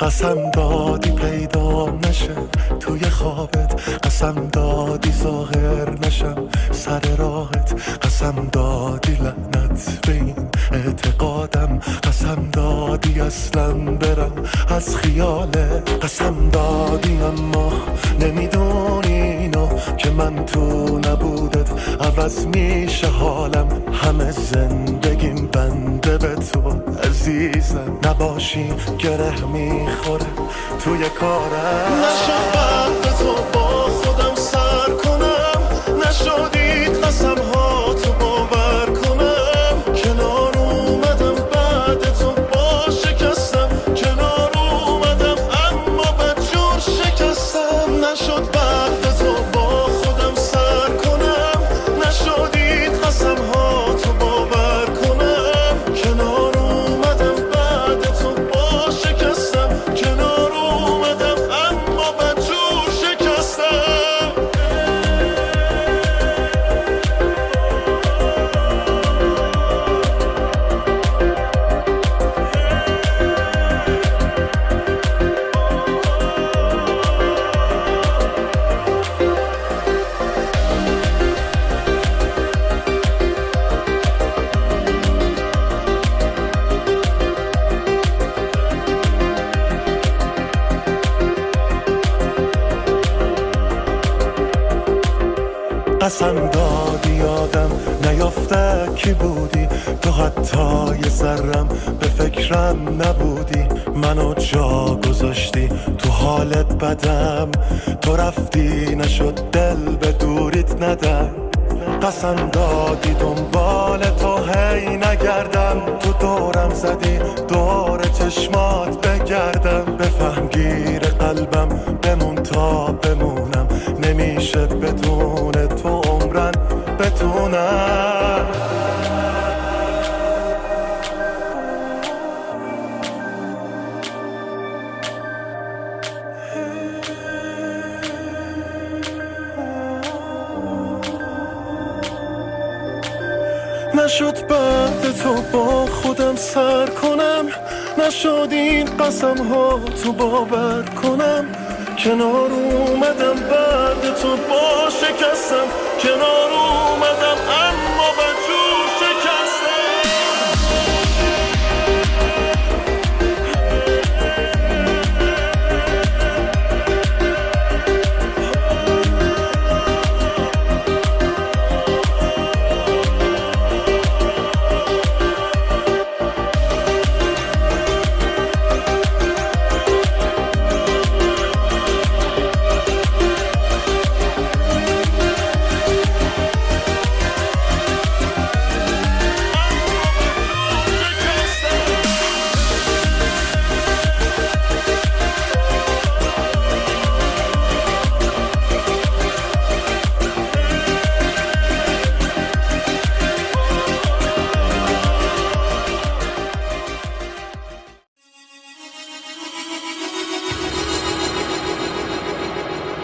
قسم دادی پیدا نشه توی خوابت، قسم دادی ظاهر نشم سر راهت، قسم دادی لعنت به این اعتقادم، قسم دادی اصلا برم از خیالت، قسم دادی اما نمیدونی اینو که من تو نبودت عوض میشه حالم، همه زندگیم بنده به تو عزیزم، نباشی گره میخوره توی کارم. نشد بعد تو با خودم سر کنم، نشدید قسم ها تو باور کنم، کنار اومدم بعد تو با شکستم، کنار اومدم اما بدجور شکستم. نشد بعد تو با خودم سر کنم، نشدید قسم ها تو باور کنم، کنار اومدم بعد تو با شکستم، کنار اومدم اما بدجور شکستم. قسم دادی یادم نیافته کی بودی، تو حتی یه ذرم به فکرم نبودی، منو جا گذاشتی تو حالت بدم، تو رفتی نشد دل به دوریت ندم. قسم دادی دنبال تو هی نگردم، تو دورم زدی دور چشمات بگردم، بفهم گیر قلبم بمون تا بمونم، نمیشه بدون تو عمرن بتونم. نشد بعد تو با خودم سر کنم، نشد این قسم ها تو باور کنم، کنار اومدم بعد تو با شکستم، کنار اومدم اما بدجور شکستم.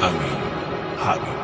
امین حبیبی.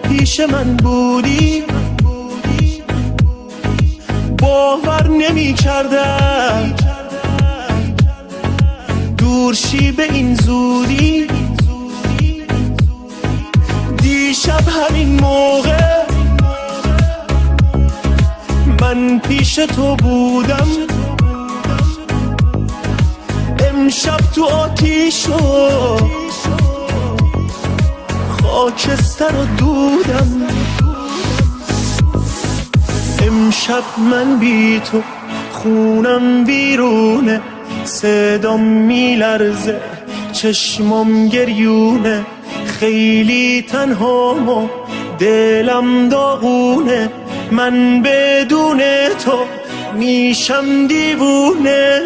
پیش من بودی باور نمی کردم دورشی به این زودی، دیشب همین موقع من پیش تو بودم، امشب تو آتیش و خاکستر و دودم، امشب من بی تو خونم بیرونه، صدام میلرزه چشمام گریونه خیلی تنهام و دلم داغونه من بدون تو میشم دیوونه